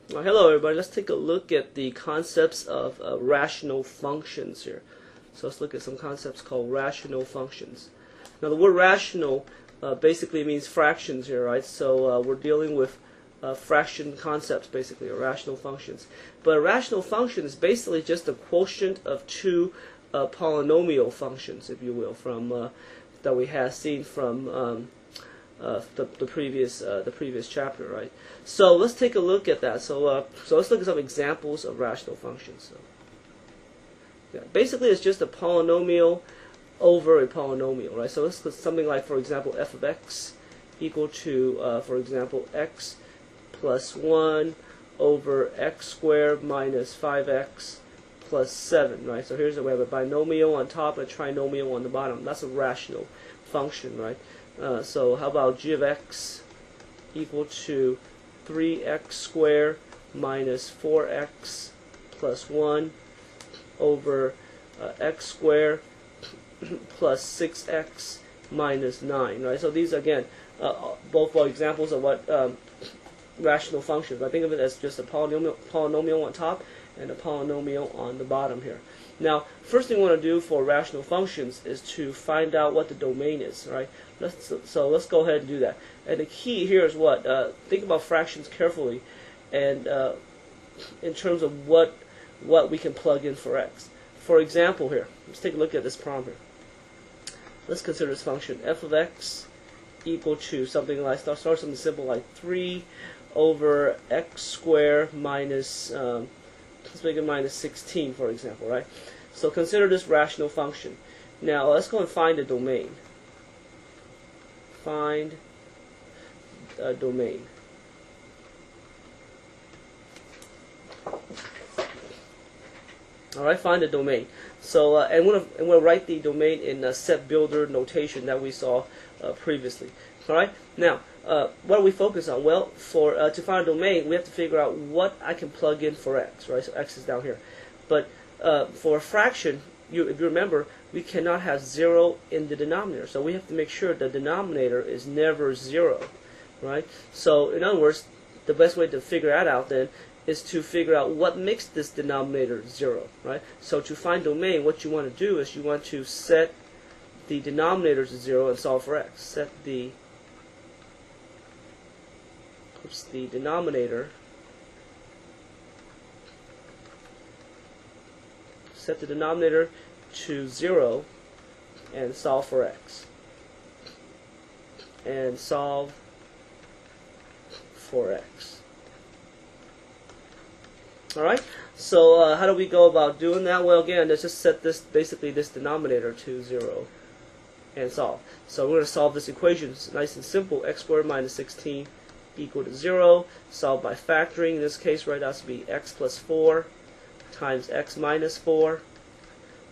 Well, hello everybody. Let's take a look at the concepts of rational functions here. So let's look at some concepts called rational functions. Now the word rational basically means fractions here, right? So we're dealing with fraction concepts basically, or rational functions. But a rational function is basically just a quotient of two polynomial functions, if you will, from that we have seen from the previous chapter, right? So let's take a look at that. So let's look at some examples of rational functions. So, yeah, basically, it's just a polynomial over a polynomial, right? So let's put something like, for example, f of x equal to, for example, x plus 1 over x squared minus 5x plus 7, right? So here's we have a binomial on top and a trinomial on the bottom. That's a rational function, right? So how about g of x equal to 3x squared minus 4x plus 1 over x squared plus 6x minus 9, right? So these, again, both are examples of what rational functions. I think of it as just a polynomial on top and a polynomial on the bottom here. Now, first thing we want to do for rational functions is to find out what the domain is, right? So let's go ahead and do that. And the key here is what? Think about fractions carefully, and in terms of what we can plug in for x. For example, here, let's take a look at this problem here. Let's consider this function f of x equal to something like start something simple like 3 over x squared minus let's make it minus 16, for example, right? So consider this rational function. Now let's go and find the domain. Find a domain. All right, find the domain. So and we'll write the domain in set builder notation that we saw previously. All right. Now, what do we focus on? Well, for to find a domain, we have to figure out what I can plug in for x. Right. So x is down here. But for a fraction, if you remember, we cannot have 0 in the denominator. So we have to make sure the denominator is never 0. Right. So in other words, the best way to figure that out then is to figure out what makes this denominator 0, right? So to find domain, what you want to do is you want to set the denominator to 0 and solve for x. Set the denominator. Set the denominator to 0 and solve for x. And solve for x. Alright, so how do we go about doing that? Well, again, let's just set this, basically this denominator to 0 and solve. So we're going to solve this equation. It's nice and simple. X squared minus 16 equal to 0. Solve by factoring. In this case, right, that's to be x plus 4 times x minus 4,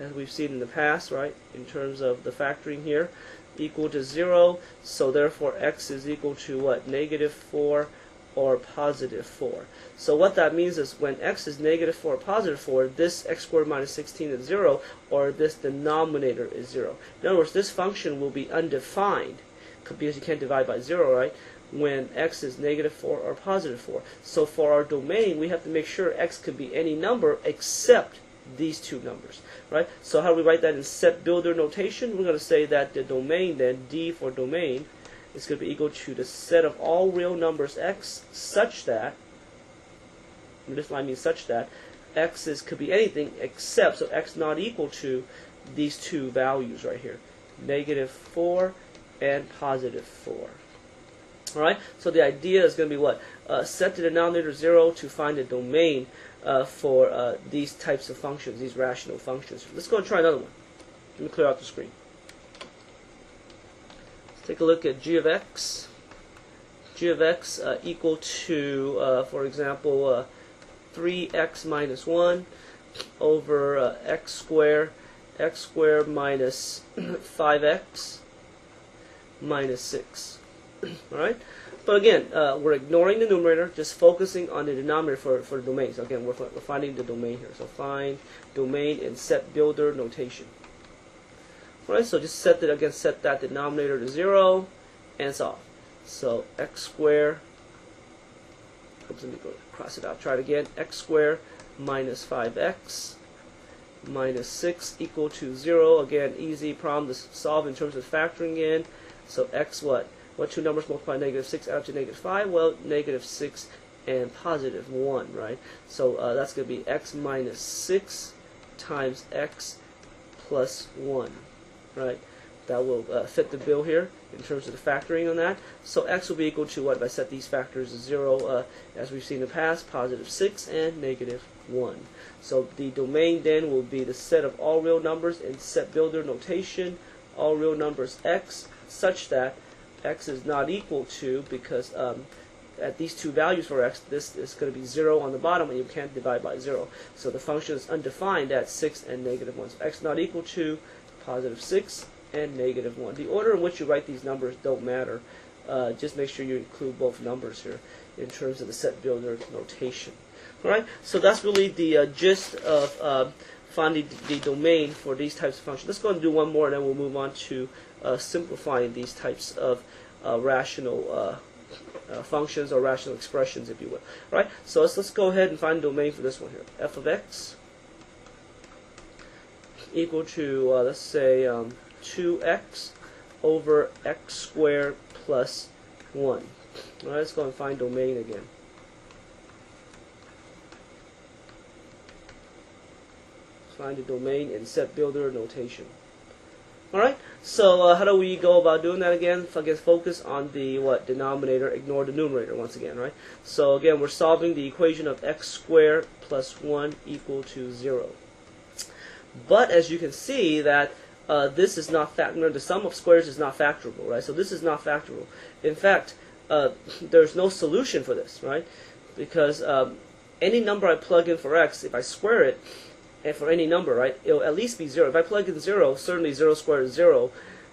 as we've seen in the past, right, in terms of the factoring here, equal to 0. So therefore, x is equal to what? Negative 4 or positive 4. So what that means is when x is negative 4 or positive 4, this x squared minus 16 is 0, or this denominator is 0. In other words, this function will be undefined, because you can't divide by 0, right, when x is negative 4 or positive 4. So for our domain, we have to make sure x could be any number except these two numbers, right? So how do we write that in set builder notation? We're going to say that the domain, then, D for domain, is going to be equal to the set of all real numbers x such that, and this line means such that, x could be anything except, so x not equal to these two values right here, negative 4 and positive 4. Alright, so the idea is going to be what? Set the denominator 0 to find the domain for these types of functions, these rational functions. Let's go and try another one. Let me clear out the screen. Take a look at g of x. G of x equal to, for example, 3x minus 1 over x squared minus 5x minus 6. Alright? But again, we're ignoring the numerator, just focusing on the denominator for the domain. So again, we're finding the domain here. So find domain in set builder notation. Alright, so just set that denominator to 0 and solve. So x squared Oops, let me go cross it out. Try it again. X squared minus 5x minus 6 equal to 0. Again, easy problem to solve in terms of factoring in. So x what? What two numbers multiply negative 6 out to negative 5? Well, negative 6 and positive 1, right? So that's going to be x minus 6 times x plus 1, right? That will fit the bill here in terms of the factoring on that. So x will be equal to what? If I set these factors to 0, as we've seen in the past, positive 6 and negative 1. So the domain then will be the set of all real numbers in set builder notation, all real numbers x, such that x is not equal to, because at these two values for x, this is going to be 0 on the bottom, and you can't divide by 0. So the function is undefined at 6 and negative 1. So x not equal to positive 6 and negative 1. The order in which you write these numbers don't matter. Just make sure you include both numbers here in terms of the set builder notation. Alright, so that's really the gist of finding the domain for these types of functions. Let's go and do one more, and then we'll move on to simplifying these types of rational functions or rational expressions, if you will. Right? So let's go ahead and find the domain for this one here. F of x equal to, let's say, 2x over x squared plus 1. All right, let's go and find domain again. Find the domain in set builder notation. Alright, so how do we go about doing that again? Again, focus on the denominator, ignore the numerator once again, right? So again, we're solving the equation of x squared plus 1 equal to 0. But as you can see that this is not factorable. The sum of squares is not factorable, right? So this is not factorable. In fact, there's no solution for this, right? Because any number I plug in for x, if I square it, and for any number, right, it'll at least be 0. If I plug in 0, certainly 0 squared is 0,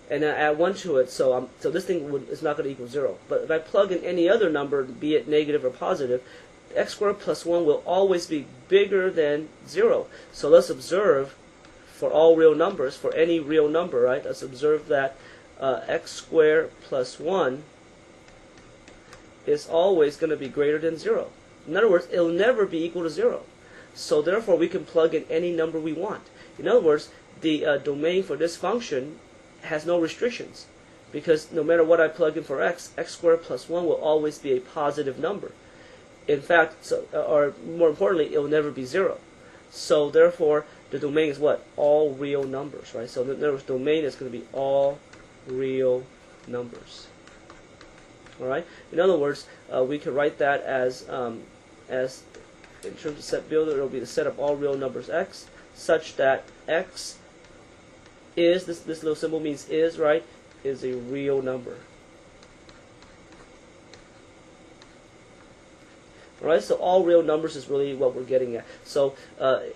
and I add 1 to it, so this thing is not going to equal 0. But if I plug in any other number, be it negative or positive, x squared plus 1 will always be bigger than 0. So let's observe for all real numbers, for any real number, right, let's observe that x squared plus 1 is always going to be greater than 0. In other words, it'll never be equal to 0. So therefore, we can plug in any number we want. In other words, the domain for this function has no restrictions, because no matter what I plug in for x, x squared plus 1 will always be a positive number. In fact, or more importantly, it will never be 0. So therefore, the domain is what? All real numbers, right? So in other words, domain is going to be all real numbers. All right. In other words, we can write that as in terms of set builder, it will be the set of all real numbers x, such that x is, this little symbol means is, right, is a real number. Alright, so all real numbers is really what we're getting at. So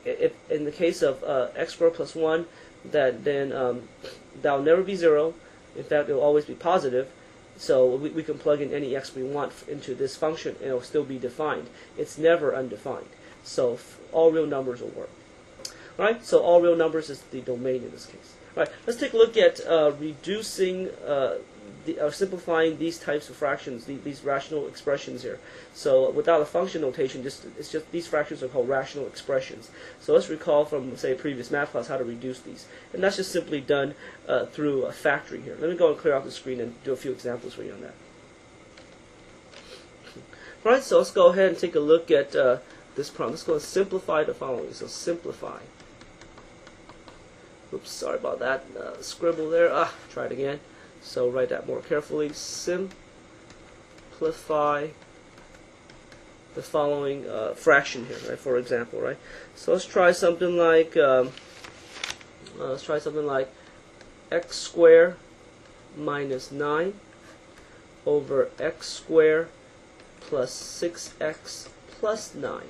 if in the case of x squared plus 1, then that will never be 0. In fact, it will always be positive. So we can plug in any x we want into this function, and it will still be defined. It's never undefined. So all real numbers will work. All right. So all real numbers is the domain in this case. All right. Let's take a look at reducing, simplifying these types of fractions, these rational expressions here. So without a function notation, it's just these fractions are called rational expressions. So let's recall from, say, a previous math class how to reduce these, and that's just simply done through a factoring here. Let me go and clear out the screen and do a few examples for you on that. All right. So let's go ahead and take a look at this problem. Let's go and simplify the following. So simplify. Oops, sorry about that scribble there. Try it again. So write that more carefully. Simplify the following fraction here, right? For example, right? So let's try something like x squared minus 9 over x squared plus 6x plus 9.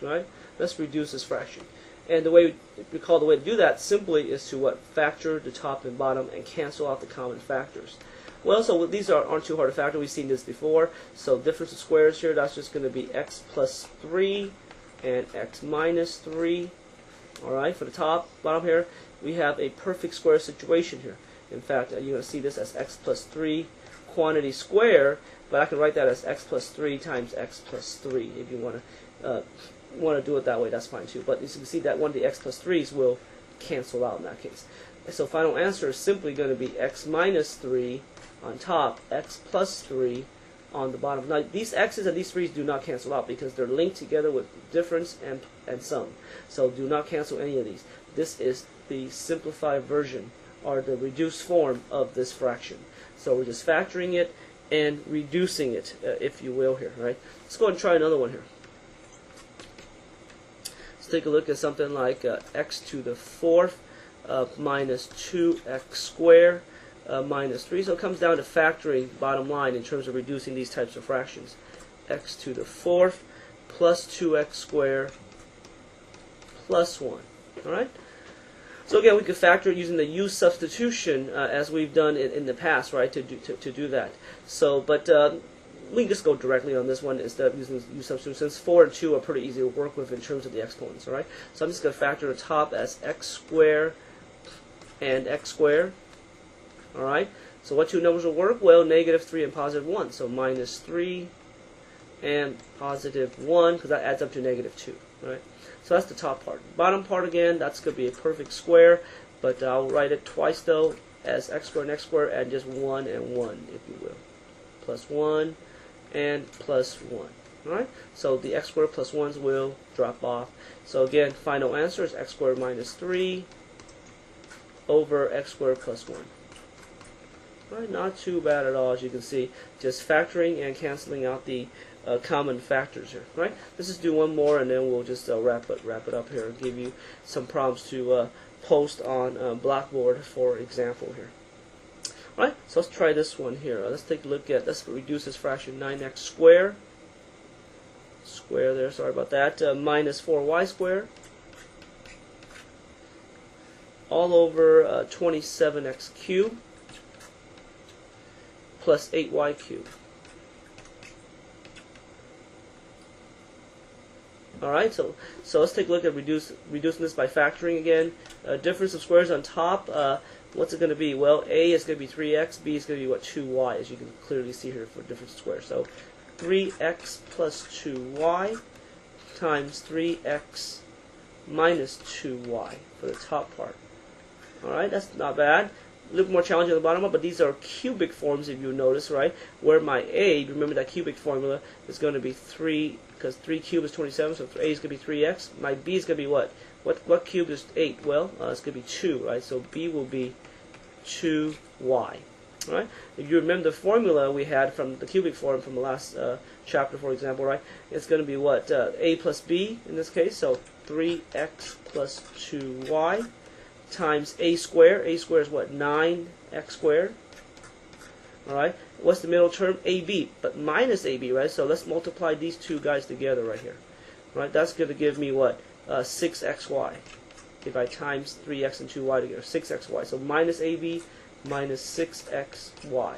Right? Let's reduce this fraction. And the way recall the way to do that simply is to factor the top and bottom and cancel out the common factors. Well, so these aren't too hard to factor. We've seen this before. So difference of squares here, that's just going to be x plus 3 and x minus 3. All right, for the top, bottom here, we have a perfect square situation here. In fact, you're going to see this as x plus 3 quantity square. but I can write that as x plus 3 times x plus 3 if you want to do it that way. That's fine too. But as you can see that one of the x plus 3's will cancel out in that case. And so final answer is simply going to be x minus 3 on top, x plus 3 on the bottom. Now these x's and these 3's do not cancel out because they're linked together with difference and sum. So do not cancel any of these. This is the simplified version or the reduced form of this fraction. So we're just factoring it and reducing it, if you will, here. Right? Let's go ahead and try another one here. Let's take a look at something like x to the 4th minus 2x squared minus 3. So it comes down to factoring, bottom line, in terms of reducing these types of fractions. X to the 4th plus 2x squared plus 1. All right? So again, we could factor it using the u substitution as we've done in the past, right, to do that. So, but we can just go directly on this one instead of using u substitution, since 4 and 2 are pretty easy to work with in terms of the exponents, all right? So I'm just going to factor the top as x squared and x squared, all right? So what two numbers will work? Well, negative 3 and positive 1. So minus 3 and positive 1, because that adds up to negative 2, right? So that's the top part. Bottom part, again, that's going to be a perfect square, but I'll write it twice, though, as x squared and x squared, and just 1 and 1, if you will. Plus 1 and plus 1. All right? So the x squared plus 1's will drop off. So again, final answer is x squared minus 3 over x squared plus 1. All right, not too bad at all, as you can see. Just factoring and canceling out the common factors here, right? Let's just do one more, and then we'll just wrap it up here and give you some problems to post on Blackboard, for example here. All right, so let's try this one here. Let's take a look at, let's reduce this fraction 9x squared. Square there, sorry about that. Minus 4y squared. All over 27x cubed plus 8y cubed. Alright, so let's take a look at reducing this by factoring again. Difference of squares on top, what's it going to be? Well, a is going to be 3x, b is going to be, what, 2y, as you can clearly see here for difference of squares. So 3x plus 2y times 3x minus 2y for the top part. Alright, that's not bad. A little more challenging at the bottom, but these are cubic forms, if you notice, right? Where my a, remember that cubic formula, is going to be 3, because 3 cubed is 27, so a is going to be 3x. My b is going to be what? What cube is 8? Well, it's going to be 2, right? So b will be 2y. Right? If you remember the formula we had from the cubic form from the last chapter, for example, right? It's going to be what? A plus b in this case, so 3x plus 2y times a squared. A squared is what? 9x squared. Alright? What's the middle term? AB, but minus AB, right? So let's multiply these two guys together right here. Right? That's going to give me what? 6xy. If I times 3x and 2y together, 6xy. So minus AB minus 6xy.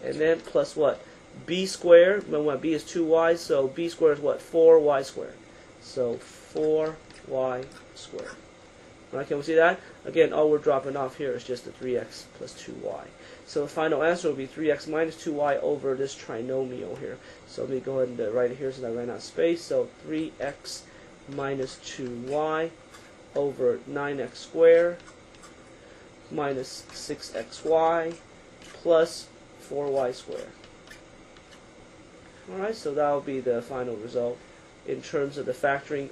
And then plus what? B squared. Remember, b is 2y, so b squared is what? 4y squared. So 4y squared. Right, can we see that? Again, all we're dropping off here is just the 3x plus 2y. So the final answer will be 3x minus 2y over this trinomial here. So let me go ahead and write it here since I ran out of space. So 3x minus 2y over 9x squared minus 6xy plus 4y squared. Alright, so that will be the final result in terms of the factoring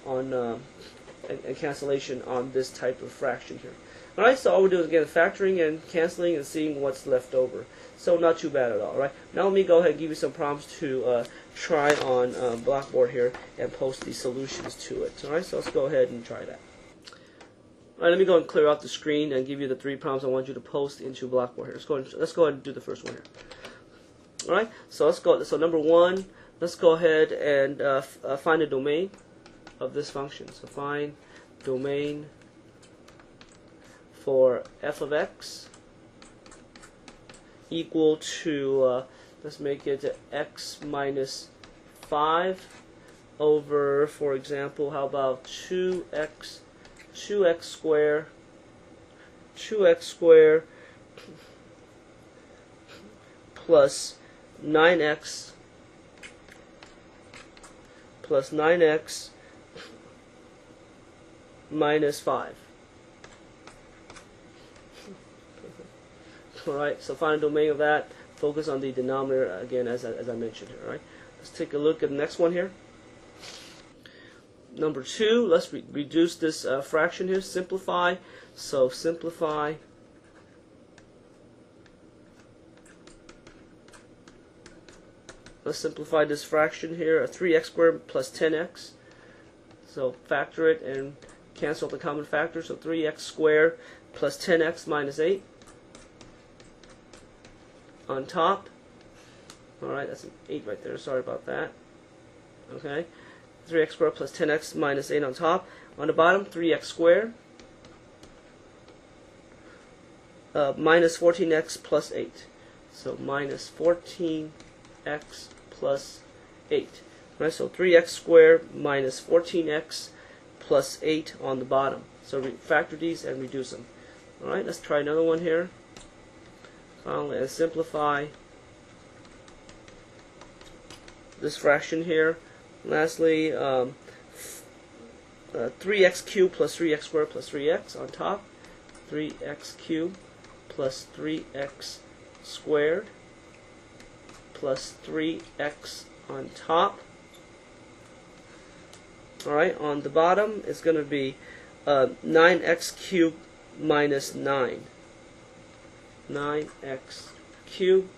and cancellation on this type of fraction here. Alright, so all we're doing is again factoring and canceling and seeing what's left over. So not too bad at all. Right? Now let me go ahead and give you some problems to try on Blackboard here and post the solutions to it. Alright, so let's go ahead and try that. Alright, let me go and clear out the screen and give you the 3 problems I want you to post into Blackboard here. Let's go ahead and do the first one here. Alright, so let's go. So number 1, let's go ahead and find a domain of this function. So find domain for f of x equal to, let's make it x minus 5 over, for example, how about 2x squared plus 9x plus 9x minus 5. Alright, so find the domain of that. Focus on the denominator again, as I mentioned here. Alright, let's take a look at the next one here. Number 2, let's reduce this fraction here. Simplify. So simplify. Let's simplify this fraction here. 3x squared plus 10x. So factor it and cancel the common factor. So 3x squared plus 10x minus 8 on top. Alright, that's an 8 right there. Sorry about that. Okay. 3x squared plus 10x minus 8 on top. On the bottom, 3x squared minus 14x plus 8. So minus 14x plus 8. Right, so 3x squared minus 14x plus 8 on the bottom. So factor these and reduce them. Alright, let's try another one here. Finally, and simplify this fraction here. Lastly, 3x cubed plus 3x squared plus 3x on top. 3x cubed plus 3x squared plus 3x on top. Alright, on the bottom it's going to be 9x cubed minus 9. 9x cubed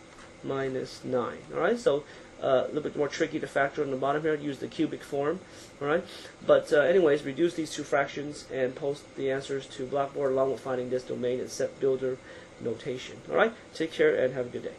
minus 9. Alright, so a little bit more tricky to factor on the bottom here. Use the cubic form. Alright, but anyways, reduce these two fractions and post the answers to Blackboard along with finding this domain and set builder notation. Alright, take care and have a good day.